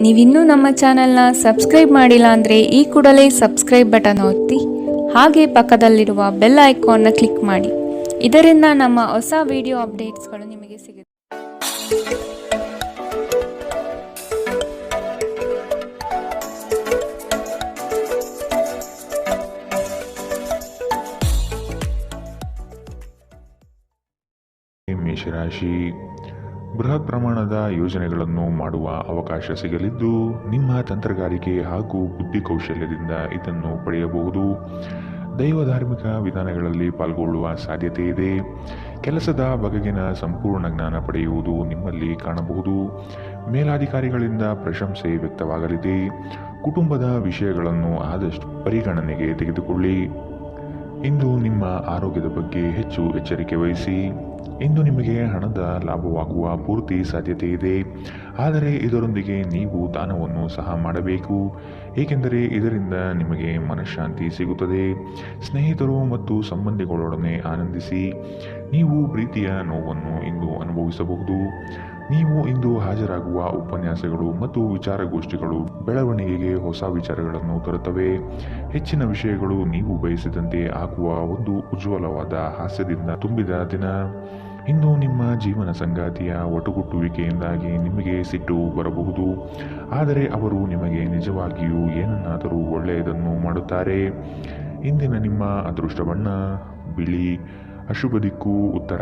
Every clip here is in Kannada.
ನೀವಿನ್ನೂ ನಮ್ಮ ಚಾನೆಲ್ನ ಸಬ್ಸ್ಕ್ರೈಬ್ ಮಾಡಿಲ್ಲ ಅಂದರೆ ಈ ಕೂಡಲೇ ಸಬ್ಸ್ಕ್ರೈಬ್ ಬಟನ್ ಒತ್ತಿ ಹಾಗೆ ಪಕ್ಕದಲ್ಲಿರುವ ಬೆಲ್ ಐಕಾನ್ನ ಕ್ಲಿಕ್ ಮಾಡಿ. ಇದರಿಂದ ನಮ್ಮ ಹೊಸ ವಿಡಿಯೋ ಅಪ್ಡೇಟ್ಸ್ಗಳು ನಿಮಗೆ ಸಿಗುತ್ತೆ. ಮೇಷರಾಶಿ, ಬೃಹತ್ ಪ್ರಮಾಣದ ಯೋಜನೆಗಳನ್ನು ಮಾಡುವ ಅವಕಾಶ ಸಿಗಲಿದ್ದು ನಿಮ್ಮ ತಂತ್ರಗಾರಿಕೆ ಹಾಗೂ ಬುದ್ಧಿಕೌಶಲ್ಯದಿಂದ ಇದನ್ನು ಪಡೆಯಬಹುದು. ದೈವ ಧಾರ್ಮಿಕ ವಿಧಾನಗಳಲ್ಲಿ ಪಾಲ್ಗೊಳ್ಳುವ ಸಾಧ್ಯತೆ ಇದೆ. ಕೆಲಸದ ಬಗೆಗಿನ ಸಂಪೂರ್ಣ ಜ್ಞಾನ ಪಡೆಯುವುದು ನಿಮ್ಮಲ್ಲಿ ಕಾಣಬಹುದು. ಮೇಲಾಧಿಕಾರಿಗಳಿಂದ ಪ್ರಶಂಸೆ ವ್ಯಕ್ತವಾಗಲಿದೆ. ಕುಟುಂಬದ ವಿಷಯಗಳನ್ನು ಆದಷ್ಟು ಪರಿಗಣನೆಗೆ ತೆಗೆದುಕೊಳ್ಳಿ. ಇಂದು ನಿಮ್ಮ ಆರೋಗ್ಯದ ಬಗ್ಗೆ ಹೆಚ್ಚು ಎಚ್ಚರಿಕೆ ವಹಿಸಿ. ಇಂದು ನಿಮಗೆ ಹಣದ ಲಾಭವಾಗುವ ಪೂರ್ತಿ ಸಾಧ್ಯತೆ ಇದೆ, ಆದರೆ ಇದರೊಂದಿಗೆ ನೀವು ದಾನವನ್ನು ಸಹ ಮಾಡಬೇಕು, ಏಕೆಂದರೆ ಇದರಿಂದ ನಿಮಗೆ ಮನಃಶಾಂತಿ ಸಿಗುತ್ತದೆ. ಸ್ನೇಹಿತರು ಮತ್ತು ಸಂಬಂಧಿಗಳೊಡನೆ ಆನಂದಿಸಿ. ನೀವು ಪ್ರೀತಿಯ ನೋವನ್ನು ಇಂದು ಅನುಭವಿಸಬಹುದು. ನೀವು ಇಂದು ಹಾಜರಾಗುವ ಉಪನ್ಯಾಸಗಳು ಮತ್ತು ವಿಚಾರಗೋಷ್ಠಿಗಳು ಬೆಳವಣಿಗೆಗೆ ಹೊಸ ವಿಚಾರಗಳನ್ನು ತರುತ್ತವೆ. ಹೆಚ್ಚಿನ ವಿಷಯಗಳು ನೀವು ಬಯಸಿದಂತೆ ಆಗುವ ಒಂದು ಉಜ್ವಲವಾದ ಹಾಸ್ಯದಿಂದ ತುಂಬಿದ ದಿನ. ಇಂದು ನಿಮ್ಮ ಜೀವನ ಸಂಗಾತಿಯ ಒಟುಗುಟ್ಟುವಿಕೆಯಿಂದಾಗಿ ನಿಮಗೆ ಸಿಟ್ಟು ಬರಬಹುದು, ಆದರೆ ಅವರು ನಿಮಗೆ ನಿಜವಾಗಿಯೂ ಏನನ್ನಾದರೂ ಒಳ್ಳೆಯದನ್ನು ಮಾಡುತ್ತಾರೆ. ಇಂದಿನ ನಿಮ್ಮ ಅದೃಷ್ಟ ಬಣ್ಣ ಬಿಳಿ, ಅಶುಭ ದಿಕ್ಕು ಉತ್ತರ.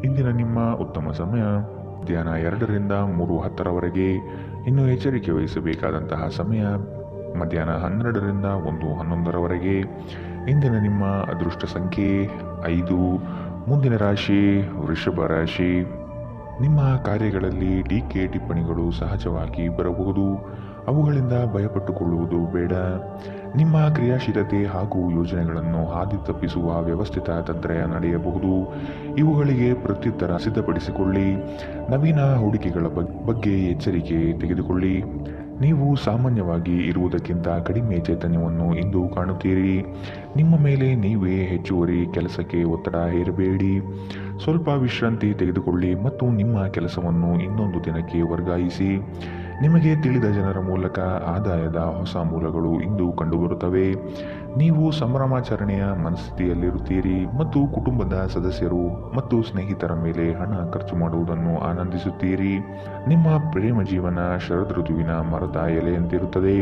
ಇಂದಿನ ನಿಮ್ಮ ಉತ್ತಮ ಸಮಯ ಮಧ್ಯಾಹ್ನ 2ರಿಂದ 3:10ರವರೆಗೆ. ಇನ್ನು ಎಚ್ಚರಿಕೆ ವಹಿಸಬೇಕಾದಂತಹ ಸಮಯ ಮಧ್ಯಾಹ್ನ 12ರಿಂದ 1:11ರವರೆಗೆ. ಇಂದಿನ ನಿಮ್ಮ ಅದೃಷ್ಟ ಸಂಖ್ಯೆ 5. ಮುಂದಿನ ರಾಶಿ ವೃಷಭ ರಾಶಿ. ನಿಮ್ಮ ಕಾರ್ಯಗಳಲ್ಲಿ ಟೀಕೆ ಟಿಪ್ಪಣಿಗಳು ಸಹಜವಾಗಿ ಬರಬಹುದು. ಅವುಗಳಿಂದ ಭಯಪಟ್ಟುಕೊಳ್ಳುವುದು ಬೇಡ. ನಿಮ್ಮ ಕ್ರಿಯಾಶೀಲತೆ ಹಾಗೂ ಯೋಜನೆಗಳನ್ನು ಹಾದಿ ತಪ್ಪಿಸುವ ವ್ಯವಸ್ಥಿತ ತಂತ್ರ ನಡೆಯಬಹುದು. ಇವುಗಳಿಗೆ ಪ್ರತ್ಯುತ್ತರ ಸಿದ್ಧಪಡಿಸಿಕೊಳ್ಳಿ. ನವೀನ ಹೂಡಿಕೆಗಳ ಬಗ್ಗೆ ಎಚ್ಚರಿಕೆ ತೆಗೆದುಕೊಳ್ಳಿ. ನೀವು ಸಾಮಾನ್ಯವಾಗಿ ಇರುವುದಕ್ಕಿಂತ ಕಡಿಮೆ ಚೈತನ್ಯವನ್ನು ಇಂದು ಕಾಣುತ್ತೀರಿ. ನಿಮ್ಮ ಮೇಲೆ ನೀವೇ ಹೆಚ್ಚುವರಿ ಕೆಲಸಕ್ಕೆ ಒತ್ತಡ ಹೇರಬೇಡಿ. ಸ್ವಲ್ಪ ವಿಶ್ರಾಂತಿ ತೆಗೆದುಕೊಳ್ಳಿ ಮತ್ತು ನಿಮ್ಮ ಕೆಲಸವನ್ನು ಇನ್ನೊಂದು ದಿನಕ್ಕೆ ವರ್ಗಾಯಿಸಿ. ನಿಮಗೆ ತಿಳಿದ ಜನರ ಮೂಲಕ ಆದಾಯದ ಹೊಸ ಮೂಲಗಳು ಇಂದು ಕಂಡುಬರುತ್ತವೆ. ನೀವು ಸಂಭ್ರಮಾಚರಣೆಯ ಮನಸ್ಥಿತಿಯಲ್ಲಿರುತ್ತೀರಿ ಮತ್ತು ಕುಟುಂಬದ ಸದಸ್ಯರು ಮತ್ತು ಸ್ನೇಹಿತರ ಮೇಲೆ ಹಣ ಖರ್ಚು ಮಾಡುವುದನ್ನು ಆನಂದಿಸುತ್ತೀರಿ. ನಿಮ್ಮ ಪ್ರೇಮ ಜೀವನ ಶರದ್ ಋತುವಿನ ಮರದ ಎಲೆಯಂತಿರುತ್ತದೆ.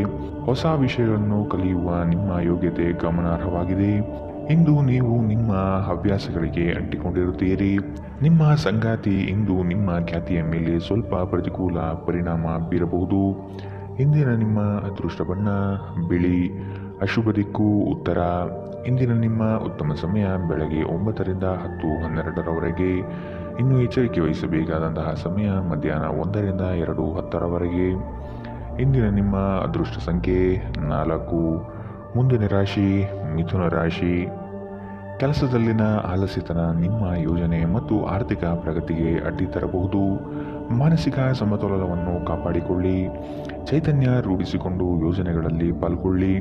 ಹೊಸ ವಿಷಯಗಳನ್ನು ಕಲಿಯುವ ನಿಮ್ಮ ಯೋಗ್ಯತೆ ಗಮನಾರ್ಹವಾಗಿದೆ. ಇಂದು ನೀವು ನಿಮ್ಮ ಹವ್ಯಾಸಗಳಿಗೆ ಅಂಟಿಕೊಂಡಿರುತ್ತೀರಿ. ನಿಮ್ಮ ಸಂಗಾತಿ ಇಂದು ನಿಮ್ಮ ಖ್ಯಾತಿಯ ಮೇಲೆ ಸ್ವಲ್ಪ ಪ್ರತಿಕೂಲ ಪರಿಣಾಮ ಬೀರಬಹುದು. ಇಂದಿನ ನಿಮ್ಮ ಅದೃಷ್ಟ ಬಣ್ಣ ಬಿಳಿ, ಅಶುಭ ದಿಕ್ಕು ಉತ್ತರ. ಇಂದಿನ ನಿಮ್ಮ ಉತ್ತಮ ಸಮಯ ಬೆಳಗ್ಗೆ 9ರಿಂದ 10:12ರವರೆಗೆ. ಇನ್ನು ಎಚ್ಚರಿಕೆ ವಹಿಸಬೇಕಾದಂತಹ ಸಮಯ ಮಧ್ಯಾಹ್ನ 1ರಿಂದ 2:10ರವರೆಗೆ. ಇಂದಿನ ನಿಮ್ಮ ಅದೃಷ್ಟ ಸಂಖ್ಯೆ 4. ಮುಂದಿನ ರಾಶಿ ಮಿಥುನ ರಾಶಿ. ಕೆಲಸದಲ್ಲಿನ ಆಲಸ್ಯತನ ನಿಮ್ಮ ಯೋಜನೆ ಮತ್ತು ಆರ್ಥಿಕ ಪ್ರಗತಿಗೆ ಅಡ್ಡಿ ತರಬಹುದು. ಮಾನಸಿಕ ಸಮತೋಲನವನ್ನು ಕಾಪಾಡಿಕೊಳ್ಳಿ. ಚೈತನ್ಯ ರೂಢಿಸಿಕೊಂಡು ಯೋಜನೆಗಳಲ್ಲಿ ಪಾಲ್ಗೊಳ್ಳಿ.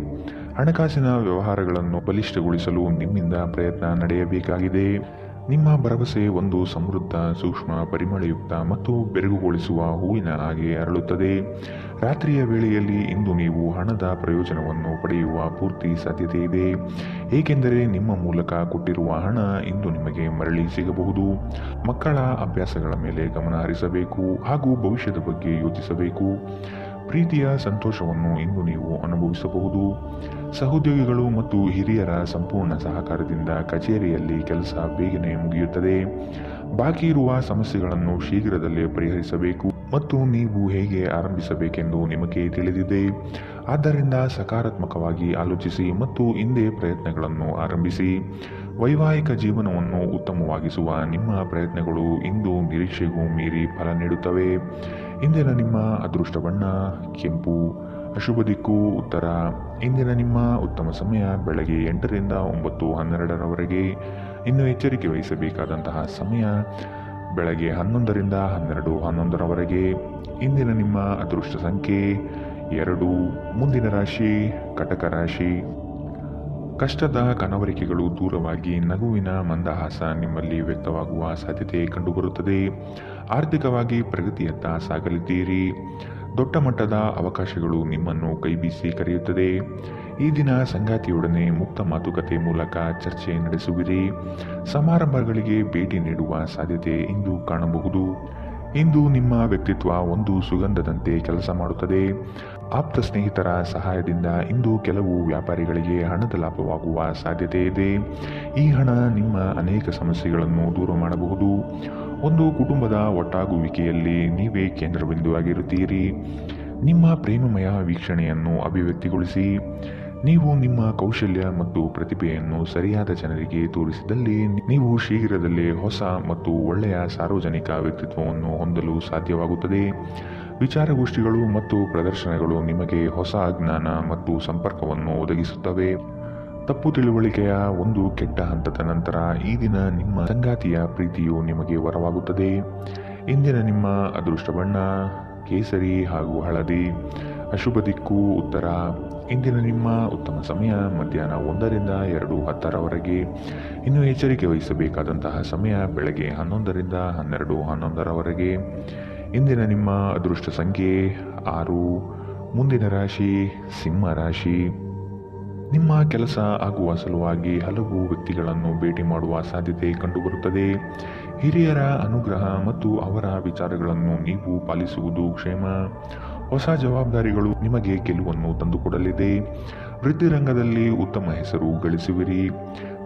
ಹಣಕಾಸಿನ ವ್ಯವಹಾರಗಳನ್ನು ಬಲಿಷ್ಠಗೊಳಿಸಲು ನಿಮ್ಮಿಂದ ಪ್ರಯತ್ನ ನಡೆಯಬೇಕಾಗಿದೆ. ನಿಮ್ಮ ಭರವಸೆ ಒಂದು ಸಮೃದ್ಧ, ಸೂಕ್ಷ್ಮ, ಪರಿಮಳಯುಕ್ತ ಮತ್ತು ಬೆರಗುಗೊಳಿಸುವ ಹೂವಿನ ಹಾಗೆ ಅರಳುತ್ತದೆ. ರಾತ್ರಿಯ ವೇಳೆಯಲ್ಲಿ ಇಂದು ನೀವು ಹಣದ ಪ್ರಯೋಜನವನ್ನು ಪಡೆಯುವ ಪೂರ್ತಿ ಸಾಧ್ಯತೆ ಇದೆ, ಏಕೆಂದರೆ ನಿಮ್ಮ ಮೂಲಕ ಕೊಟ್ಟಿರುವ ಹಣ ಇಂದು ನಿಮಗೆ ಮರಳಿ ಸಿಗಬಹುದು. ಮಕ್ಕಳ ಅಭ್ಯಾಸಗಳ ಮೇಲೆ ಗಮನ ಹರಿಸಬೇಕು ಹಾಗೂ ಭವಿಷ್ಯದ ಬಗ್ಗೆ ಯೋಚಿಸಬೇಕು. ಪ್ರೀತಿಯ ಸಂತೋಷವನ್ನು ಇಂದು ನೀವು ಅನುಭವಿಸಬಹುದು. ಸಹೋದ್ಯೋಗಿಗಳು ಮತ್ತು ಹಿರಿಯರ ಸಂಪೂರ್ಣ ಸಹಕಾರದಿಂದ ಕಚೇರಿಯಲ್ಲಿ ಕೆಲಸ ಬೇಗನೆ ಮುಗಿಯುತ್ತದೆ. ಬಾಕಿ ಇರುವ ಸಮಸ್ಯೆಗಳನ್ನು ಶೀಘ್ರದಲ್ಲೇ ಪರಿಹರಿಸಬೇಕು ಮತ್ತು ನೀವು ಹೇಗೆ ಆರಂಭಿಸಬೇಕೆಂದು ನಿಮಗೆ ತಿಳಿದಿದೆ. ಆದ್ದರಿಂದ ಸಕಾರಾತ್ಮಕವಾಗಿ ಆಲೋಚಿಸಿ ಮತ್ತು ಇಂದೇ ಪ್ರಯತ್ನಗಳನ್ನು ಆರಂಭಿಸಿ. ವೈವಾಹಿಕ ಜೀವನವನ್ನು ಉತ್ತಮವಾಗಿಸುವ ನಿಮ್ಮ ಪ್ರಯತ್ನಗಳು ಇಂದು ನಿರೀಕ್ಷೆಗೂ ಮೀರಿ ಫಲ ನೀಡುತ್ತವೆ. ಇಂದಿನ ನಿಮ್ಮ ಅದೃಷ್ಟ ಬಣ್ಣ ಕೆಂಪು, ಅಶುಭ ದಿಕ್ಕು ಉತ್ತರ. ಇಂದಿನ ನಿಮ್ಮ ಉತ್ತಮ ಸಮಯ ಬೆಳಗ್ಗೆ 8ರಿಂದ 9:12ರವರೆಗೆ. ಇನ್ನು ಎಚ್ಚರಿಕೆ ವಹಿಸಬೇಕಾದಂತಹ ಸಮಯ ಬೆಳಗ್ಗೆ 11ರಿಂದ 12:11ರವರೆಗೆ. ಇಂದಿನ ನಿಮ್ಮ ಅದೃಷ್ಟ ಸಂಖ್ಯೆ 2. ಮುಂದಿನ ರಾಶಿ ಕಟಕ ರಾಶಿ. ಕಷ್ಟದ ಕನವರಿಕೆಗಳು ದೂರವಾಗಿ ನಗುವಿನ ಮಂದಹಾಸ ನಿಮ್ಮಲ್ಲಿ ವ್ಯಕ್ತವಾಗುವ ಸಾಧ್ಯತೆ ಕಂಡುಬರುತ್ತದೆ. ಆರ್ಥಿಕವಾಗಿ ಪ್ರಗತಿಯತ್ತ ಸಾಗಲಿದ್ದೀರಿ. ದೊಡ್ಡ ಮಟ್ಟದ ಅವಕಾಶಗಳು ನಿಮ್ಮನ್ನು ಕೈಬೀಸಿ ಕರೆಯುತ್ತದೆ. ಈ ದಿನ ಸಂಗಾತಿಯೊಡನೆ ಮುಕ್ತ ಮಾತುಕತೆ ಮೂಲಕ ಚರ್ಚೆ ನಡೆಸುವಿರಿ. ಸಮಾರಂಭಗಳಿಗೆ ಭೇಟಿ ನೀಡುವ ಸಾಧ್ಯತೆ ಇಂದು ಕಾಣಬಹುದು. ಇಂದು ನಿಮ್ಮ ವ್ಯಕ್ತಿತ್ವ ಒಂದು ಸುಗಂಧದಂತೆ ಕೆಲಸ ಮಾಡುತ್ತದೆ. ಆಪ್ತ ಸ್ನೇಹಿತರ ಸಹಾಯದಿಂದ ಇಂದು ಕೆಲವು ವ್ಯಾಪಾರಿಗಳಿಗೆ ಹಣದ ಲಾಭವಾಗುವ ಸಾಧ್ಯತೆ ಇದೆ. ಈ ಹಣ ನಿಮ್ಮ ಅನೇಕ ಸಮಸ್ಯೆಗಳನ್ನು ದೂರ ಮಾಡಬಹುದು. ಒಂದು ಕುಟುಂಬದ ಒಟ್ಟಾಗುವಿಕೆಯಲ್ಲಿ ನೀವೇ ಕೇಂದ್ರಬಿಂದುವಾಗಿರುತ್ತೀರಿ. ನಿಮ್ಮ ಪ್ರೇಮಮಯ ವೀಕ್ಷಣೆಯನ್ನು ಅಭಿವ್ಯಕ್ತಿಗೊಳಿಸಿ. ನೀವು ನಿಮ್ಮ ಕೌಶಲ್ಯ ಮತ್ತು ಪ್ರತಿಭೆಯನ್ನು ಸರಿಯಾದ ಜನರಿಗೆ ತೋರಿಸಿದಲ್ಲಿ ನೀವು ಶೀಘ್ರದಲ್ಲೇ ಹೊಸ ಮತ್ತು ಒಳ್ಳೆಯ ಸಾರ್ವಜನಿಕ ವ್ಯಕ್ತಿತ್ವವನ್ನು ಹೊಂದಲು ಸಾಧ್ಯವಾಗುತ್ತದೆ. ವಿಚಾರಗೋಷ್ಠಿಗಳು ಮತ್ತು ಪ್ರದರ್ಶನಗಳು ನಿಮಗೆ ಹೊಸ ಜ್ಞಾನ ಮತ್ತು ಸಂಪರ್ಕವನ್ನು ಒದಗಿಸುತ್ತವೆ. ತಪ್ಪು ತಿಳುವಳಿಕೆಯ ಒಂದು ಕೆಟ್ಟ ಹಂತದ ನಂತರ ಈ ದಿನ ನಿಮ್ಮ ಸಂಗಾತಿಯ ಪ್ರೀತಿಯು ನಿಮಗೆ ವರವಾಗುತ್ತದೆ. ಇಂದಿನ ನಿಮ್ಮ ಅದೃಷ್ಟ ಬಣ್ಣ ಕೇಸರಿ ಹಾಗೂ ಹಳದಿ. ಅಶುಭ ದಿಕ್ಕು ಉತ್ತರ. ಇಂದಿನ ನಿಮ್ಮ ಉತ್ತಮ ಸಮಯ ಮಧ್ಯಾಹ್ನ 1 ರಿಂದ 2:10 ಇನ್ನು ಎಚ್ಚರಿಕೆ ವಹಿಸಬೇಕಾದಂತಹ ಸಮಯ ಬೆಳಗ್ಗೆ 11 ರಿಂದ 12:11 ಇಂದಿನ ನಿಮ್ಮ ಅದೃಷ್ಟ ಸಂಖ್ಯೆ 6. ಮುಂದಿನ ರಾಶಿ ಸಿಂಹ ರಾಶಿ. ನಿಮ್ಮ ಕೆಲಸ ಆಗುವ ಸಲುವಾಗಿ ಹಲವು ವ್ಯಕ್ತಿಗಳನ್ನು ಭೇಟಿ ಮಾಡುವ ಸಾಧ್ಯತೆ ಕಂಡುಬರುತ್ತದೆ. ಹಿರಿಯರ ಅನುಗ್ರಹ ಮತ್ತು ಅವರ ವಿಚಾರಗಳನ್ನು ನೀವು ಪಾಲಿಸುವುದು ಕ್ಷೇಮ. ಹೊಸ ಜವಾಬ್ದಾರಿಗಳು ನಿಮಗೆ ಗೆಲುವನ್ನು ತಂದುಕೊಡಲಿದೆ. ವೃತ್ತಿರಂಗದಲ್ಲಿ ಉತ್ತಮ ಹೆಸರು ಗಳಿಸುವಿರಿ.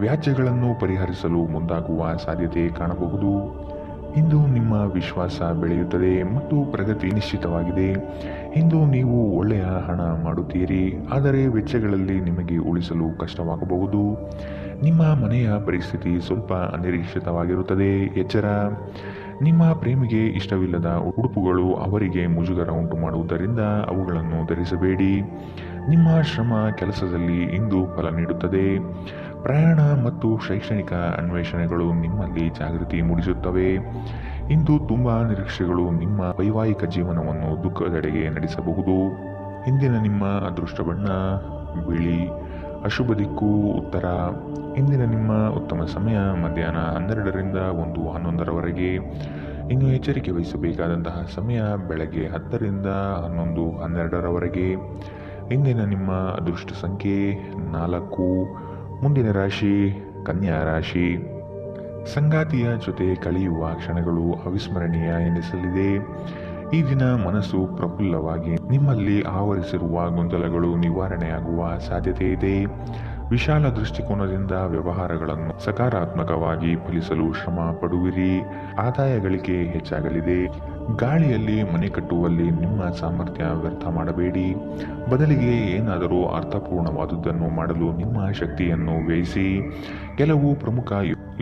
ವ್ಯಾಜ್ಯಗಳನ್ನು ಪರಿಹರಿಸಲು ಮುಂದಾಗುವ ಸಾಧ್ಯತೆ ಕಾಣಬಹುದು. ಇಂದು ನಿಮ್ಮ ವಿಶ್ವಾಸ ಬೆಳೆಯುತ್ತದೆ ಮತ್ತು ಪ್ರಗತಿ ನಿಶ್ಚಿತವಾಗಿದೆ. ಇಂದು ನೀವು ಒಳ್ಳೆಯ ಹಣ ಮಾಡುತ್ತೀರಿ, ಆದರೆ ವೆಚ್ಚಗಳಲ್ಲಿ ನಿಮಗೆ ಉಳಿಸಲು ಕಷ್ಟವಾಗಬಹುದು. ನಿಮ್ಮ ಮನೆಯ ಪರಿಸ್ಥಿತಿ ಸ್ವಲ್ಪ ಅನಿರೀಕ್ಷಿತವಾಗಿರುತ್ತದೆ. ಎಚ್ಚರ. ನಿಮ್ಮ ಪ್ರೇಮಿಗೆ ಇಷ್ಟವಿಲ್ಲದ ಉಡುಪುಗಳು ಅವರಿಗೆ ಮುಜುಗರ ಉಂಟು ಮಾಡುವುದರಿಂದ ಅವುಗಳನ್ನು ಧರಿಸಬೇಡಿ. ನಿಮ್ಮ ಶ್ರಮ ಕೆಲಸದಲ್ಲಿ ಇಂದು ಫಲ ನೀಡುತ್ತದೆ. ಪ್ರಯಾಣ ಮತ್ತು ಶೈಕ್ಷಣಿಕ ಅನ್ವೇಷಣೆಗಳು ನಿಮ್ಮಲ್ಲಿ ಜಾಗೃತಿ ಮೂಡಿಸುತ್ತವೆ. ಇಂದು ತುಂಬಾ ನಿರೀಕ್ಷೆಗಳು ನಿಮ್ಮ ವೈವಾಹಿಕ ಜೀವನವನ್ನು ದುಃಖದೆಡೆಗೆ ನಡೆಸಬಹುದು. ಇಂದಿನ ನಿಮ್ಮ ಅದೃಷ್ಟ ಬಣ್ಣ ಬಿಳಿ. ಅಶುಭ ದಿಕ್ಕು ಉತ್ತರ. ಇಂದಿನ ನಿಮ್ಮ ಉತ್ತಮ ಸಮಯ ಮಧ್ಯಾಹ್ನ 12 ರಿಂದ 1:11 ಇನ್ನು ಎಚ್ಚರಿಕೆ ವಹಿಸಬೇಕಾದಂತಹ ಸಮಯ ಬೆಳಗ್ಗೆ 10 ರಿಂದ 11:12 ಇಂದಿನ ನಿಮ್ಮ ಅದೃಷ್ಟ ಸಂಖ್ಯೆ 4. ಮುಂದಿನ ರಾಶಿ ಕನ್ಯಾ ರಾಶಿ. ಸಂಗಾತಿಯ ಜೊತೆ ಕಳೆಯುವ ಕ್ಷಣಗಳು ಅವಿಸ್ಮರಣೀಯ ಎನಿಸಲಿದೆ. ಈ ದಿನ ಮನಸ್ಸು ಪ್ರಫುಲ್ಲವಾಗಿ ನಿಮ್ಮಲ್ಲಿ ಆವರಿಸಿರುವ ಗೊಂದಲಗಳು ನಿವಾರಣೆಯಾಗುವ ಸಾಧ್ಯತೆ ಇದೆ. ವಿಶಾಲ ದೃಷ್ಟಿಕೋನದಿಂದ ವ್ಯವಹಾರಗಳನ್ನು ಸಕಾರಾತ್ಮಕವಾಗಿ ಫಲಿಸಲು ಶ್ರಮ ಪಡುವಿರಿ. ಆದಾಯ ಗಳಿಕೆ ಹೆಚ್ಚಾಗಲಿದೆ. ಗಾಳಿಯಲ್ಲಿ ಮನೆ ಕಟ್ಟುವಲ್ಲಿ ನಿಮ್ಮ ಸಾಮರ್ಥ್ಯ ವ್ಯರ್ಥ ಮಾಡಬೇಡಿ. ಬದಲಿಗೆ ಏನಾದರೂ ಅರ್ಥಪೂರ್ಣವಾದುದನ್ನು ಮಾಡಲು ನಿಮ್ಮ ಶಕ್ತಿಯನ್ನು ವ್ಯಯಿಸಿ. ಕೆಲವು ಪ್ರಮುಖ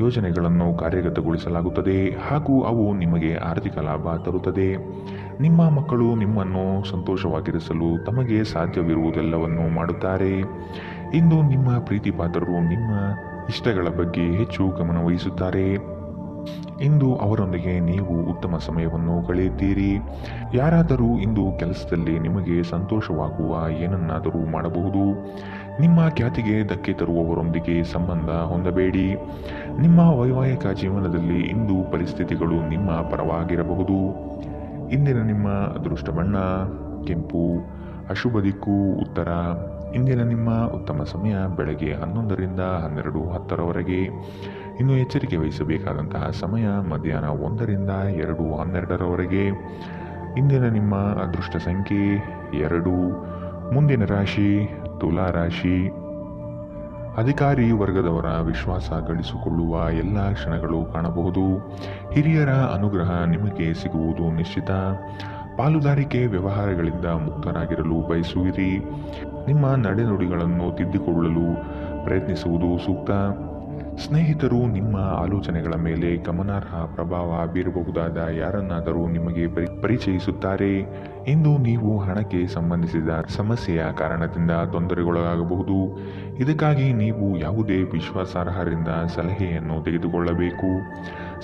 ಯೋಜನೆಗಳನ್ನು ಕಾರ್ಯಗತಗೊಳಿಸಲಾಗುತ್ತದೆ ಹಾಗೂ ಅವು ನಿಮಗೆ ಆರ್ಥಿಕ ಲಾಭ ತರುತ್ತದೆ. ನಿಮ್ಮ ಮಕ್ಕಳು ನಿಮ್ಮನ್ನು ಸಂತೋಷವಾಗಿರಿಸಲು ತಮಗೆ ಸಾಧ್ಯವಿರುವುದೆಲ್ಲವನ್ನು ಮಾಡುತ್ತಾರೆ. ಇಂದು ನಿಮ್ಮ ಪ್ರೀತಿಪಾತ್ರರು ನಿಮ್ಮ ಇಷ್ಟಗಳ ಬಗ್ಗೆ ಹೆಚ್ಚು ಗಮನ ವಹಿಸುತ್ತಾರೆ. ಇಂದು ಅವರೊಂದಿಗೆ ನೀವು ಉತ್ತಮ ಸಮಯವನ್ನು ಕಳೆಯುತ್ತೀರಿ. ಯಾರಾದರೂ ಇಂದು ಕೆಲಸದಲ್ಲಿ ನಿಮಗೆ ಸಂತೋಷವಾಗುವ ಏನನ್ನಾದರೂ ಮಾಡಬಹುದು. ನಿಮ್ಮ ಖ್ಯಾತಿಗೆ ಧಕ್ಕೆ ತರುವವರೊಂದಿಗೆ ಸಂಬಂಧ ಹೊಂದಬೇಡಿ. ನಿಮ್ಮ ವೈವಾಹಿಕ ಜೀವನದಲ್ಲಿ ಇಂದು ಪರಿಸ್ಥಿತಿಗಳು ನಿಮ್ಮ ಪರವಾಗಿರಬಹುದು. ಇಂದಿನ ನಿಮ್ಮ ಅದೃಷ್ಟ ಬಣ್ಣ ಕೆಂಪು. ಅಶುಭ ದಿಕ್ಕು ಉತ್ತರ. ಇಂದಿನ ನಿಮ್ಮ ಉತ್ತಮ ಸಮಯ ಬೆಳಗ್ಗೆ 11 ರಿಂದ 12:10 ಇನ್ನು ಎಚ್ಚರಿಕೆ ವಹಿಸಬೇಕಾದಂತಹ ಸಮಯ ಮಧ್ಯಾಹ್ನ 1 ರಿಂದ 2:12 ಇಂದಿನ ನಿಮ್ಮ ಅದೃಷ್ಟ ಸಂಖ್ಯೆ 2. ಮುಂದಿನ ರಾಶಿ ತುಲಾ ರಾಶಿ. ಅಧಿಕಾರಿ ವರ್ಗದವರ ವಿಶ್ವಾಸ ಗಳಿಸಿಕೊಳ್ಳುವ ಎಲ್ಲ ಕ್ಷಣಗಳು ಕಾಣಬಹುದು. ಹಿರಿಯರ ಅನುಗ್ರಹ ನಿಮಗೆ ಸಿಗುವುದು ನಿಶ್ಚಿತ. ಪಾಲುದಾರಿಕೆ ವ್ಯವಹಾರಗಳಿಂದ ಮುಕ್ತರಾಗಿರಲು ಬಯಸುವಿರಿ. ನಿಮ್ಮ ನಡೆನುಡಿಗಳನ್ನು ತಿದ್ದಿಕೊಳ್ಳಲು ಪ್ರಯತ್ನಿಸುವುದು ಸೂಕ್ತ. ಸ್ನೇಹಿತರು ನಿಮ್ಮ ಆಲೋಚನೆಗಳ ಮೇಲೆ ಗಮನಾರ್ಹ ಪ್ರಭಾವ ಬೀರಬಹುದಾದ ಯಾರನ್ನಾದರೂ ನಿಮಗೆ ಪರಿಚಯಿಸುತ್ತಾರೆ. ಇಂದು ನೀವು ಹಣಕ್ಕೆ ಸಂಬಂಧಿಸಿದ ಸಮಸ್ಯೆಯ ಕಾರಣದಿಂದ ತೊಂದರೆಗೊಳಗಾಗಬಹುದು. ಇದಕ್ಕಾಗಿ ನೀವು ಯಾವುದೇ ವಿಶ್ವಾಸಾರ್ಹರಿಂದ ಸಲಹೆಯನ್ನು ತೆಗೆದುಕೊಳ್ಳಬೇಕು.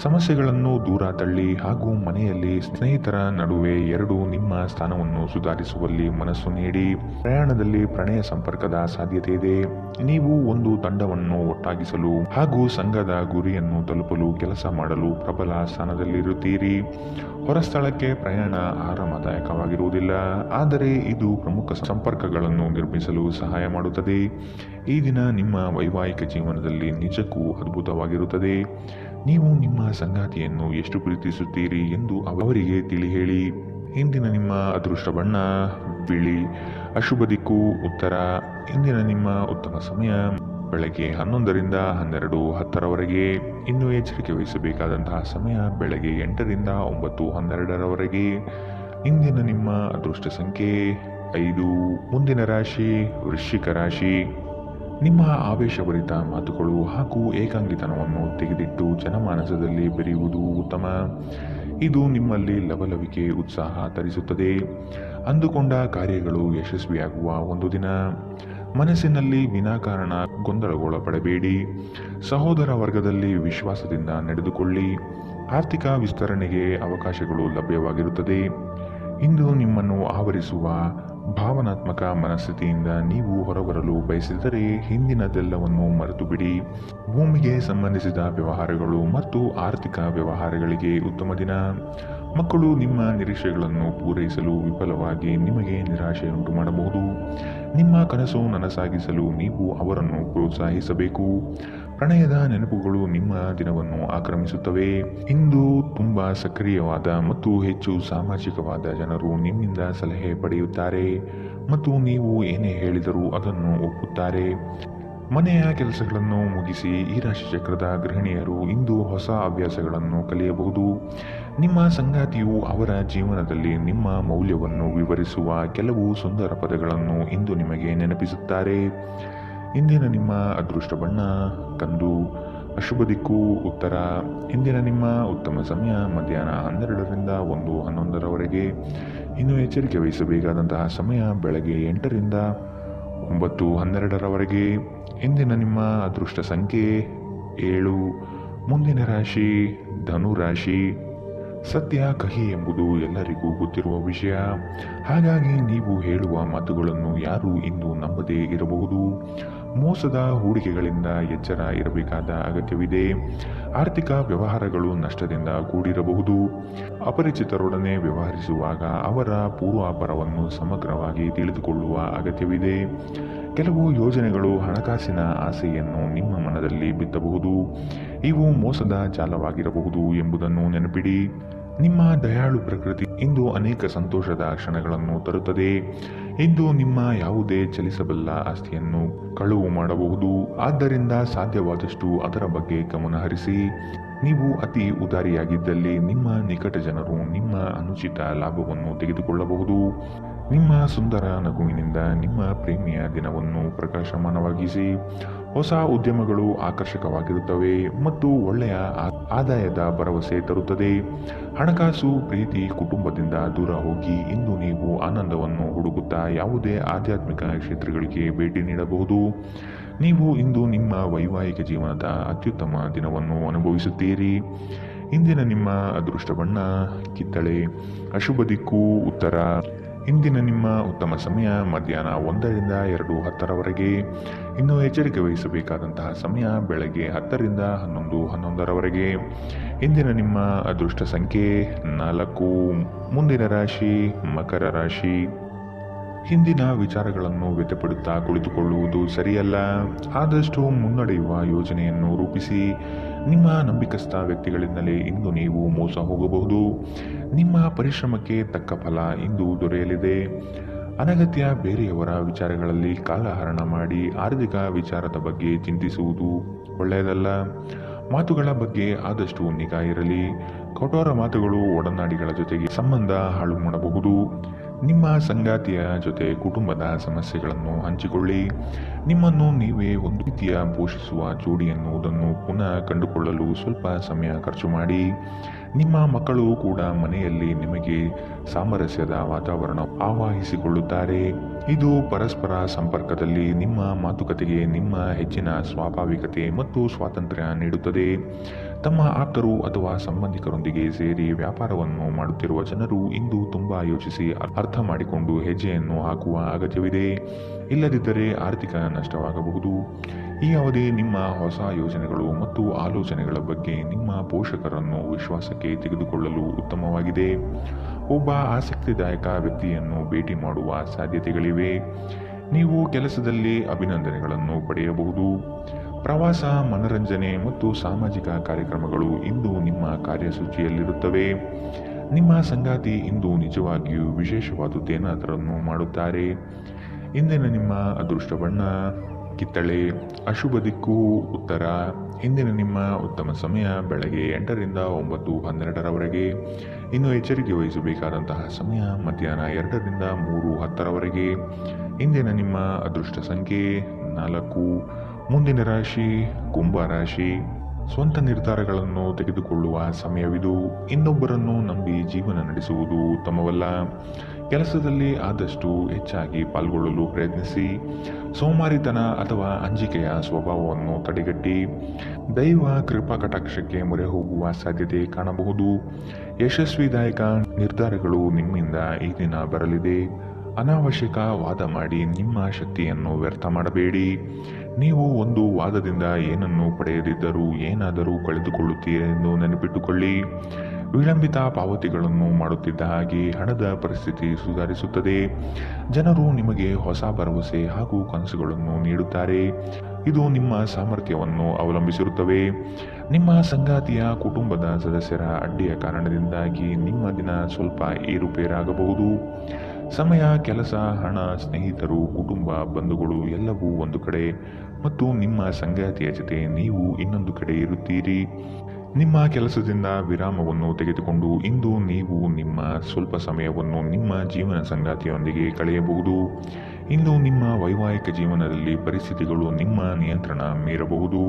ಸಮಸ್ಯೆಗಳನ್ನು ದೂರ ತಳ್ಳಿ ಹಾಗೂ ಮನೆಯಲ್ಲಿ ಸ್ನೇಹಿತರ ನಡುವೆ ನಿಮ್ಮ ಸ್ಥಾನವನ್ನು ಸುಧಾರಿಸುವಲ್ಲಿ ಮನಸ್ಸು ನೀಡಿ. ಪ್ರಯಾಣದಲ್ಲಿ ಪ್ರಣಯ ಸಂಪರ್ಕದ ಸಾಧ್ಯತೆ ಇದೆ. ನೀವು ಒಂದು ತಂಡವನ್ನು ಒಟ್ಟಾಗಿಸಲು ಹಾಗೂ ಸಂಘದ ಗುರಿಯನ್ನು ತಲುಪಲು ಕೆಲಸ ಮಾಡಲು ಪ್ರಬಲ ಸ್ಥಾನದಲ್ಲಿರುತ್ತೀರಿ. ಹೊರಸ್ಥಳಕ್ಕೆ ಪ್ರಯಾಣ ಆರಾಮದಾಯಕವಾಗಿ ಮುಖ್ಯವಾಗಿರುವುದಿಲ್ಲ, ಆದರೆ ಇದು ಪ್ರಮುಖ ಸಂಪರ್ಕಗಳನ್ನು ನಿರ್ಮಿಸಲು ಸಹಾಯ ಮಾಡುತ್ತದೆ. ಈ ದಿನ ನಿಮ್ಮ ವೈವಾಹಿಕ ಜೀವನದಲ್ಲಿ ನಿಜಕ್ಕೂ ಅದ್ಭುತವಾಗಿರುತ್ತದೆ. ನೀವು ನಿಮ್ಮ ಸಂಗಾತಿಯನ್ನು ಎಷ್ಟು ಪ್ರೀತಿಸುತ್ತೀರಿ ಎಂದು ಅವರಿಗೆ ತಿಳಿ ಹೇಳಿ. ಇಂದಿನ ನಿಮ್ಮ ಅದೃಷ್ಟ ಬಣ್ಣ ಬಿಳಿ. ಅಶುಭ ದಿಕ್ಕು ಉತ್ತರ. ಇಂದಿನ ನಿಮ್ಮ ಉತ್ತಮ ಸಮಯ ಬೆಳಗ್ಗೆ 11ರಿಂದ 12:10ರವರೆಗೆ. ಇನ್ನು ಎಚ್ಚರಿಕೆ ವಹಿಸಬೇಕಾದಂತಹ ಸಮಯ ಬೆಳಗ್ಗೆ 8ರಿಂದ 9:12ರವರೆಗೆ. ಇಂದಿನ ನಿಮ್ಮ ಅದೃಷ್ಟ ಸಂಖ್ಯೆ 5. ಮುಂದಿನ ರಾಶಿ ವೃಶ್ಚಿಕ ರಾಶಿ. ನಿಮ್ಮ ಆವೇಶಭರಿತ ಮಾತುಗಳು ಹಾಗೂ ಏಕಾಂಗಿತನವನ್ನು ತೆಗೆದಿಟ್ಟು ಜನಮಾನಸದಲ್ಲಿ ಬೆರೆಯುವುದು ಉತ್ತಮ. ಇದು ನಿಮ್ಮಲ್ಲಿ ಲವಲವಿಕೆ ಉತ್ಸಾಹ ತರಿಸುತ್ತದೆ. ಅಂದುಕೊಂಡ ಕಾರ್ಯಗಳು ಯಶಸ್ವಿಯಾಗುವ ಒಂದು ದಿನ. ಮನಸ್ಸಿನಲ್ಲಿ ವಿನಾಕಾರಣ ಗೊಂದಲಗೊಳಪಡಬೇಡಿ. ಸಹೋದರ ವರ್ಗದಲ್ಲಿ ವಿಶ್ವಾಸದಿಂದ ನಡೆದುಕೊಳ್ಳಿ. ಆರ್ಥಿಕ ವಿಸ್ತರಣೆಗೆ ಅವಕಾಶಗಳು ಲಭ್ಯವಾಗಿರುತ್ತದೆ. ಇಂದು ನಿಮ್ಮನ್ನು ಆವರಿಸುವ ಭಾವನಾತ್ಮಕ ಮನಸ್ಥಿತಿಯಿಂದ ನೀವು ಹೊರಬರಲು ಬಯಸಿದರೆ ಹಿಂದಿನದೆಲ್ಲವನ್ನು ಮರೆತು ಬಿಡಿ. ಭೂಮಿಗೆ ಸಂಬಂಧಿಸಿದ ವ್ಯವಹಾರಗಳು ಮತ್ತು ಆರ್ಥಿಕ ವ್ಯವಹಾರಗಳಿಗೆ ಉತ್ತಮ ದಿನ. ಮಕ್ಕಳು ನಿಮ್ಮ ನಿರೀಕ್ಷೆಗಳನ್ನು ಪೂರೈಸಲು ವಿಫಲವಾಗಿ ನಿಮಗೆ ನಿರಾಶೆಯುಂಟು ಮಾಡಬಹುದು. ನಿಮ್ಮ ಕನಸು ನನಸಾಗಿಸಲು ನೀವು ಅವರನ್ನು ಪ್ರೋತ್ಸಾಹಿಸಬೇಕು. ಪ್ರಣಯದ ನೆನಪುಗಳು ನಿಮ್ಮ ದಿನವನ್ನು ಆಕ್ರಮಿಸುತ್ತವೆ. ಇಂದು ತುಂಬ ಸಕ್ರಿಯವಾದ ಮತ್ತು ಹೆಚ್ಚು ಸಾಮಾಜಿಕವಾದ ಜನರು ನಿಮ್ಮಿಂದ ಸಲಹೆ ಪಡೆಯುತ್ತಾರೆ ಮತ್ತು ನೀವು ಏನೇ ಹೇಳಿದರೂ ಅದನ್ನು ಒಪ್ಪುತ್ತಾರೆ. ಮನೆಯ ಕೆಲಸಗಳನ್ನು ಮುಗಿಸಿ ಈ ರಾಶಿಚಕ್ರದ ಗೃಹಿಣಿಯರು ಇಂದು ಹೊಸ ಅಭ್ಯಾಸಗಳನ್ನು ಕಲಿಯಬಹುದು. ನಿಮ್ಮ ಸಂಗಾತಿಯು ಅವರ ಜೀವನದಲ್ಲಿ ನಿಮ್ಮ ಮೌಲ್ಯವನ್ನು ವಿವರಿಸುವ ಕೆಲವು ಸುಂದರ ಪದಗಳನ್ನು ಇಂದು ನಿಮಗೆ ನೆನಪಿಸುತ್ತಾರೆ. ಇಂದಿನ ನಿಮ್ಮ ಅದೃಷ್ಟ ಬಣ್ಣ ಕಂದು. ಅಶುಭ ದಿಕ್ಕು ಉತ್ತರ. ಇಂದಿನ ನಿಮ್ಮ ಉತ್ತಮ ಸಮಯ ಮಧ್ಯಾಹ್ನ 12ರಿಂದ 1:11ರವರೆಗೆ. ಇನ್ನು ಎಚ್ಚರಿಕೆ ವಹಿಸಬೇಕಾದಂತಹ ಸಮಯ ಬೆಳಗ್ಗೆ 8ರಿಂದ 9:12ರವರೆಗೆ. ಇಂದಿನ ನಿಮ್ಮ ಅದೃಷ್ಟ ಸಂಖ್ಯೆ 7. ಮುಂದಿನ ರಾಶಿ ಧನು ರಾಶಿ. ಸತ್ಯ ಕಹಿ ಎಂಬುದು ಎಲ್ಲರಿಗೂ ಗೊತ್ತಿರುವ ವಿಷಯ. ಹಾಗಾಗಿ ನೀವು ಹೇಳುವ ಮಾತುಗಳನ್ನು ಯಾರು ಇಂದು ನಂಬದೇ ಇರಬಹುದು. ಮೋಸದ ಹೂಡಿಕೆಗಳಿಂದ ಎಚ್ಚರ ಇರಬೇಕಾದ ಅಗತ್ಯವಿದೆ. ಆರ್ಥಿಕ ವ್ಯವಹಾರಗಳು ನಷ್ಟದಿಂದ ಕೂಡಿರಬಹುದು. ಅಪರಿಚಿತರೊಡನೆ ವ್ಯವಹರಿಸುವಾಗ ಅವರ ಪೂರ್ವಾಪರವನ್ನು ಸಮಗ್ರವಾಗಿ ತಿಳಿದುಕೊಳ್ಳುವ ಅಗತ್ಯವಿದೆ. ಕೆಲವು ಯೋಜನೆಗಳು ಹಣಕಾಸಿನ ಆಸೆಯನ್ನು ನಿಮ್ಮ ಮನದಲ್ಲಿ ಬಿತ್ತಬಹುದು. ಇವು ಮೋಸದ ಜಾಲವಾಗಿರಬಹುದು ಎಂಬುದನ್ನು ನೆನಪಿಡಿ. ನಿಮ್ಮ ದಯಾಳು ಪ್ರಕೃತಿ ಇಂದು ಅನೇಕ ಸಂತೋಷದ ಕ್ಷಣಗಳನ್ನು ತರುತ್ತದೆ. ಇಂದು ನಿಮ್ಮ ಯಾವುದೇ ಚಲಿಸಬಲ್ಲ ಆಸ್ತಿಯನ್ನು ಕಳುವು ಮಾಡಬಹುದು. ಆದ್ದರಿಂದ ಸಾಧ್ಯವಾದಷ್ಟು ಅದರ ಬಗ್ಗೆ ಗಮನ ಹರಿಸಿ. ನೀವು ಅತಿ ಉದಾರಿಯಾಗಿದ್ದಲ್ಲಿ ನಿಮ್ಮ ನಿಕಟ ಜನರು ನಿಮ್ಮ ಅನುಚಿತ ಲಾಭವನ್ನು ತೆಗೆದುಕೊಳ್ಳಬಹುದು. ನಿಮ್ಮ ಸುಂದರ ನಗುವಿನಿಂದ ನಿಮ್ಮ ಪ್ರೇಮಿಯ ದಿನವನ್ನು ಪ್ರಕಾಶಮಾನವಾಗಿಸಿ. ಹೊಸ ಉದ್ಯಮಗಳು ಆಕರ್ಷಕವಾಗಿರುತ್ತವೆ ಮತ್ತು ಒಳ್ಳೆಯ ಆದಾಯದ ಭರವಸೆ ತರುತ್ತದೆ. ಹಣಕಾಸು, ಪ್ರೀತಿ, ಕುಟುಂಬದಿಂದ ದೂರ ಹೋಗಿ ಇಂದು ನೀವು ಆನಂದವನ್ನು ಹುಡುಕುತ್ತಾ ಯಾವುದೇ ಆಧ್ಯಾತ್ಮಿಕ ಕ್ಷೇತ್ರಗಳಿಗೆ ಭೇಟಿ ನೀಡಬಹುದು. ನೀವು ಇಂದು ನಿಮ್ಮ ವೈವಾಹಿಕ ಜೀವನದ ಅತ್ಯುತ್ತಮ ದಿನವನ್ನು ಅನುಭವಿಸುತ್ತೀರಿ. ಇಂದಿನ ನಿಮ್ಮ ಅದೃಷ್ಟ ಬಣ್ಣ ಕಿತ್ತಳೆ. ಅಶುಭ ದಿಕ್ಕು ಉತ್ತರ. ಇಂದಿನ ನಿಮ್ಮ ಉತ್ತಮ ಸಮಯ ಮಧ್ಯಾಹ್ನ 1ರಿಂದ 2:10ರವರೆಗೆ. ಇನ್ನು ಎಚ್ಚರಿಕೆ ವಹಿಸಬೇಕಾದಂತಹ ಸಮಯ ಬೆಳಗ್ಗೆ 10ರಿಂದ 11:11ರವರೆಗೆ. ಇಂದಿನ ನಿಮ್ಮ ಅದೃಷ್ಟ ಸಂಖ್ಯೆ 4. ಮುಂದಿನ ರಾಶಿ ಮಕರ ರಾಶಿ. ಹಿಂದಿನ ವಿಚಾರಗಳನ್ನು ವ್ಯಥಪಡುತ್ತಾ ಕುಳಿತುಕೊಳ್ಳುವುದು ಸರಿಯಲ್ಲ. ಆದಷ್ಟು ಮುನ್ನಡೆಯುವ ಯೋಜನೆಯನ್ನು ರೂಪಿಸಿ. ನಿಮ್ಮ ನಂಬಿಕಸ್ಥ ವ್ಯಕ್ತಿಗಳಿಂದಲೇ ಇಂದು ನೀವು ಮೋಸ ಹೋಗಬಹುದು. ನಿಮ್ಮ ಪರಿಶ್ರಮಕ್ಕೆ ತಕ್ಕ ಫಲ ಇಂದು ದೊರೆಯಲಿದೆ. ಅನಗತ್ಯ ಬೇರೆಯವರ ವಿಚಾರಗಳಲ್ಲಿ ಕಾಲಹರಣ ಮಾಡಿ ಆರ್ಥಿಕ ವಿಚಾರದ ಬಗ್ಗೆ ಚಿಂತಿಸುವುದು ಒಳ್ಳೆಯದಲ್ಲ. ಮಾತುಗಳ ಬಗ್ಗೆ ಆದಷ್ಟು ನಿಗಾ ಇರಲಿ. ಕಠೋರ ಮಾತುಗಳು ಒಡನಾಡಿಗಳ ಜೊತೆಗೆ ಸಂಬಂಧ ಹಾಳು ಮಾಡಬಹುದು. ನಿಮ್ಮ ಸಂಗಾತಿಯ ಜೊತೆ ಕುಟುಂಬದ ಸಮಸ್ಯೆಗಳನ್ನು ಹಂಚಿಕೊಳ್ಳಿ. ನಿಮ್ಮನ್ನು ನೀವೇ ಒಂದು ರೀತಿಯ ಪೋಷಿಸುವ ಜೋಡಿ ಎನ್ನುವುದನ್ನು ಪುನಃ ಕಂಡುಕೊಳ್ಳಲು ಸ್ವಲ್ಪ ಸಮಯ ಖರ್ಚು ಮಾಡಿ. ನಿಮ್ಮ ಮಕ್ಕಳು ಕೂಡ ಮನೆಯಲ್ಲಿ ನಿಮಗೆ ಸಾಮರಸ್ಯದ ವಾತಾವರಣ ಆವಾಹಿಸಿಕೊಳ್ಳುತ್ತಾರೆ. ಇದು ಪರಸ್ಪರ ಸಂಪರ್ಕದಲ್ಲಿ ನಿಮ್ಮ ಮಾತುಕತೆಗೆ ನಿಮ್ಮ ಹೆಚ್ಚಿನ ಸ್ವಾಭಾವಿಕತೆ ಮತ್ತು ಸ್ವಾತಂತ್ರ್ಯ ನೀಡುತ್ತದೆ. ತಮ್ಮ ಆಪ್ತರು ಅಥವಾ ಸಂಬಂಧಿಕರೊಂದಿಗೆ ಸೇರಿ ವ್ಯಾಪಾರವನ್ನು ಮಾಡುತ್ತಿರುವ ಜನರು ಇಂದು ತುಂಬಾ ಯೋಚಿಸಿ ಅರ್ಥ ಮಾಡಿಕೊಂಡು ಹೆಜ್ಜೆಯನ್ನು ಹಾಕುವ ಅಗತ್ಯವಿದೆ. ಇಲ್ಲದಿದ್ದರೆ ಆರ್ಥಿಕ ನಷ್ಟವಾಗಬಹುದು. ಈ ಅವಧಿ ನಿಮ್ಮ ಹೊಸ ಯೋಜನೆಗಳು ಮತ್ತು ಆಲೋಚನೆಗಳ ಬಗ್ಗೆ ನಿಮ್ಮ ಪೋಷಕರನ್ನು ವಿಶ್ವಾಸಕ್ಕೆ ತೆಗೆದುಕೊಳ್ಳಲು ಉತ್ತಮವಾಗಿದೆ. ಒಬ್ಬ ಆಸಕ್ತಿದಾಯಕ ವ್ಯಕ್ತಿಯನ್ನು ಭೇಟಿ ಮಾಡುವ ಸಾಧ್ಯತೆಗಳಿವೆ. ನೀವು ಕೆಲಸದಲ್ಲಿ ಅಭಿನಂದನೆಗಳನ್ನು ಪಡೆಯಬಹುದು. ಪ್ರವಾಸ, ಮನರಂಜನೆ ಮತ್ತು ಸಾಮಾಜಿಕ ಕಾರ್ಯಕ್ರಮಗಳು ಇಂದು ನಿಮ್ಮ ಕಾರ್ಯಸೂಚಿಯಲ್ಲಿರುತ್ತವೆ. ನಿಮ್ಮ ಸಂಗಾತಿ ಇಂದು ನಿಜವಾಗಿಯೂ ವಿಶೇಷವಾದುದೇನಾದರನ್ನು ಮಾಡುತ್ತಾರೆ. ಇಂದಿನ ನಿಮ್ಮ ಅದೃಷ್ಟ ಬಣ್ಣ ಕಿತ್ತಳೆ. ಅಶುಭ ದಿಕ್ಕು ಉತ್ತರ. ಇಂದಿನ ನಿಮ್ಮ ಉತ್ತಮ ಸಮಯ ಬೆಳಗ್ಗೆ 8ರಿಂದ 9:12ರವರೆಗೆ. ಇನ್ನು ಎಚ್ಚರಿಕೆ ವಹಿಸಬೇಕಾದಂತಹ ಸಮಯ ಮಧ್ಯಾಹ್ನ 2ರಿಂದ 3:10ರವರೆಗೆ. ಇಂದಿನ ನಿಮ್ಮ ಅದೃಷ್ಟ ಸಂಖ್ಯೆ 4. ಮುಂದಿನ ರಾಶಿ ಕುಂಭ ರಾಶಿ. ಸ್ವಂತ ನಿರ್ಧಾರಗಳನ್ನು ತೆಗೆದುಕೊಳ್ಳುವ ಸಮಯವಿದು. ಇನ್ನೊಬ್ಬರನ್ನು ನಂಬಿ ಜೀವನ ನಡೆಸುವುದು ಉತ್ತಮವಲ್ಲ. ಕೆಲಸದಲ್ಲಿ ಆದಷ್ಟು ಹೆಚ್ಚಾಗಿ ಪಾಲ್ಗೊಳ್ಳಲು ಪ್ರಯತ್ನಿಸಿ. ಸೋಮಾರಿತನ ಅಥವಾ ಅಂಜಿಕೆಯ ಸ್ವಭಾವವನ್ನು ತಡೆಗಟ್ಟಿ. ದೈವ ಕೃಪಾ ಕಟಾಕ್ಷಕ್ಕೆ ಮೊರೆ ಹೋಗುವ ಸಾಧ್ಯತೆ ಕಾಣಬಹುದು. ಯಶಸ್ವಿದಾಯಕ ನಿರ್ಧಾರಗಳು ನಿಮ್ಮಿಂದ ಈ ದಿನ ಬರಲಿದೆ. ಅನಾವಶ್ಯಕ ವಾದ ಮಾಡಿ ನಿಮ್ಮ ಶಕ್ತಿಯನ್ನು ವ್ಯರ್ಥ ಮಾಡಬೇಡಿ. ನೀವು ಒಂದು ವಾದದಿಂದ ಏನನ್ನು ಪಡೆಯದಿದ್ದರೂ ಏನಾದರೂ ಕಳೆದುಕೊಳ್ಳುತ್ತೀರೆಂದು ನೆನಪಿಟ್ಟುಕೊಳ್ಳಿ. ವಿಳಂಬಿತ ಪಾವತಿಗಳನ್ನು ಮಾಡುತ್ತಿದ್ದ ಹಾಗೆ ಹಣದ ಪರಿಸ್ಥಿತಿ ಸುಧಾರಿಸುತ್ತದೆ. ಜನರು ನಿಮಗೆ ಹೊಸ ಭರವಸೆ ಹಾಗೂ ಕನಸುಗಳನ್ನು ನೀಡುತ್ತಾರೆ. ಇದು ನಿಮ್ಮ ಸಾಮರ್ಥ್ಯವನ್ನು ಅವಲಂಬಿಸಿರುತ್ತವೆ. ನಿಮ್ಮ ಸಂಗಾತಿಯ ಕುಟುಂಬದ ಸದಸ್ಯರ ಅಡ್ಡಿಯ ಕಾರಣದಿಂದಾಗಿ ನಿಮ್ಮ ದಿನ ಸ್ವಲ್ಪ ಏರುಪೇರಾಗಬಹುದು. ಸಮಯ, ಕೆಲಸ, ಹಣ, ಸ್ನೇಹಿತರು, ಕುಟುಂಬ, ಬಂಧುಗಳು ಎಲ್ಲವೂ ಒಂದು ಕಡೆ ಮತ್ತು ನಿಮ್ಮ ಸಂಗಾತಿಯ ಜೊತೆ ನೀವು ಇನ್ನೊಂದು ಕಡೆ ಇರುತ್ತೀರಿ. ನಿಮ್ಮ ಕೆಲಸದಿಂದ ವಿರಾಮವನ್ನು ತೆಗೆದುಕೊಂಡು ಇಂದು ನೀವು ನಿಮ್ಮ ಸ್ವಲ್ಪ ಸಮಯವನ್ನು ನಿಮ್ಮ ಜೀವನ ಸಂಗಾತಿಯೊಂದಿಗೆ ಕಳೆಯಬಹುದು. ಇಂದು ನಿಮ್ಮ ವೈವಾಹಿಕ ಜೀವನದಲ್ಲಿ ಪರಿಸ್ಥಿತಿಗಳು ನಿಮ್ಮ ನಿಯಂತ್ರಣ ಮೀರಬಹುದು.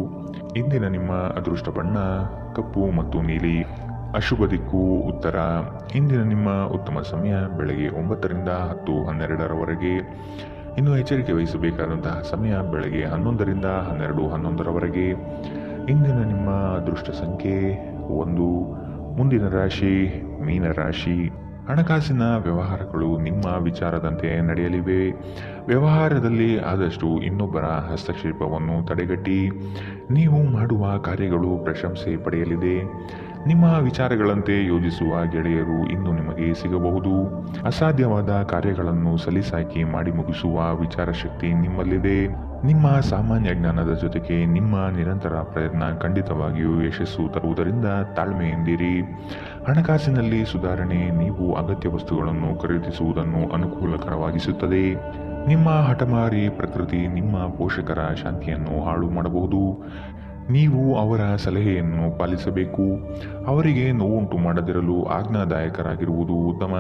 ಇಂದಿನ ನಿಮ್ಮ ಅದೃಷ್ಟ ಬಣ್ಣ ಕಪ್ಪು ಮತ್ತು ನೀಲಿ. ಅಶುಭ ದಿಕ್ಕು ಉತ್ತರ. ಇಂದಿನ ನಿಮ್ಮ ಉತ್ತಮ ಸಮಯ ಬೆಳಗ್ಗೆ 9ರಿಂದ 10:12ರವರೆಗೆ. ಇನ್ನು ಎಚ್ಚರಿಕೆ ವಹಿಸಬೇಕಾದಂತಹ ಸಮಯ ಬೆಳಗ್ಗೆ 11ರಿಂದ 12:11ರವರೆಗೆ. ಇಂದಿನ ನಿಮ್ಮ ಅದೃಷ್ಟ ಸಂಖ್ಯೆ 1. ಮುಂದಿನ ರಾಶಿ ಮೀನರಾಶಿ. ಹಣಕಾಸಿನ ವ್ಯವಹಾರಗಳು ನಿಮ್ಮ ವಿಚಾರದಂತೆ ನಡೆಯಲಿವೆ. ವ್ಯವಹಾರದಲ್ಲಿ ಆದಷ್ಟು ಇನ್ನೊಬ್ಬರ ಹಸ್ತಕ್ಷೇಪವನ್ನು ತಡೆಗಟ್ಟಿ. ನೀವು ಮಾಡುವ ಕಾರ್ಯಗಳು ಪ್ರಶಂಸೆ ಪಡೆಯಲಿದೆ. ನಿಮ್ಮ ವಿಚಾರಗಳಂತೆ ಯೋಜಿಸುವ ಗೆಳೆಯರು ಇಂದು ನಿಮಗೆ ಸಿಗಬಹುದು. ಅಸಾಧ್ಯವಾದ ಕಾರ್ಯಗಳನ್ನು ಸಲೀಸಾಗಿ ಮಾಡಿ ಮುಗಿಸುವ ವಿಚಾರಶಕ್ತಿ ನಿಮ್ಮಲ್ಲಿದೆ. ನಿಮ್ಮ ಸಾಮಾನ್ಯ ಜ್ಞಾನದ ಜೊತೆಗೆ ನಿಮ್ಮ ನಿರಂತರ ಪ್ರಯತ್ನ ಖಂಡಿತವಾಗಿಯೂ ಯಶಸ್ಸು ತರುವುದರಿಂದ ತಾಳ್ಮೆಯಿಂದಿರಿ. ಹಣಕಾಸಿನಲ್ಲಿ ಸುಧಾರಣೆ ನೀವು ಅಗತ್ಯ ವಸ್ತುಗಳನ್ನು ಖರೀದಿಸುವುದನ್ನು ಅನುಕೂಲಕರವಾಗಿಸುತ್ತದೆ. ನಿಮ್ಮ ಹಠಮಾರಿ ಪ್ರಕೃತಿ ನಿಮ್ಮ ಪೋಷಕರ ಶಾಂತಿಯನ್ನು ಹಾಳು ಮಾಡಬಹುದು. ನೀವು ಅವರ ಸಲಹೆಯನ್ನು ಪಾಲಿಸಬೇಕು. ಅವರಿಗೆ ನೋವುಂಟು ಮಾಡದಿರಲು ಆಜ್ಞಾದಾಯಕರಾಗಿರುವುದು ಉತ್ತಮ.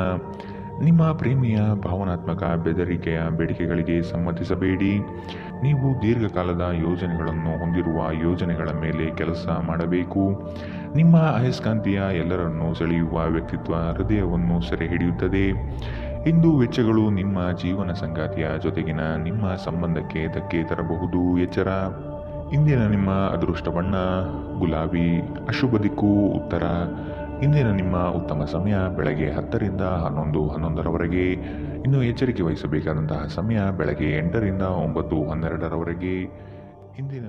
ನಿಮ್ಮ ಪ್ರೇಮಿಯ ಭಾವನಾತ್ಮಕ ಬೆದರಿಕೆಯ ಬೇಡಿಕೆಗಳಿಗೆ ಸಮ್ಮತಿಸಬೇಡಿ. ನೀವು ದೀರ್ಘಕಾಲದ ಯೋಜನೆಗಳನ್ನು ಹೊಂದಿರುವ ಯೋಜನೆಗಳ ಮೇಲೆ ಕೆಲಸ ಮಾಡಬೇಕು. ನಿಮ್ಮ ಅಯಸ್ಕಾಂತೀಯ ಎಲ್ಲರನ್ನೂ ಸೆಳೆಯುವ ವ್ಯಕ್ತಿತ್ವ ಹೃದಯವನ್ನು ಸೆರೆ ಹಿಡಿಯುತ್ತದೆ. ಇಂದು ವೆಚ್ಚಗಳು ನಿಮ್ಮ ಜೀವನ ಸಂಗಾತಿಯ ಜೊತೆಗಿನ ನಿಮ್ಮ ಸಂಬಂಧಕ್ಕೆ ಧಕ್ಕೆ ತರಬಹುದು. ಎಚ್ಚರ. ಇಂದಿನ ನಿಮ್ಮ ಅದೃಷ್ಟ ಬಣ್ಣ ಗುಲಾಬಿ. ಅಶುಭ ದಿಕ್ಕು ಉತ್ತರ. ಇಂದಿನ ನಿಮ್ಮ ಉತ್ತಮ ಸಮಯ ಬೆಳಗ್ಗೆ 10ರಿಂದ 11:11ರವರೆಗೆ. ಇನ್ನು ಎಚ್ಚರಿಕೆ ವಹಿಸಬೇಕಾದಂತಹ ಸಮಯ ಬೆಳಗ್ಗೆ 8ರಿಂದ 9:12ರವರೆಗೆ. ಇಂದಿನ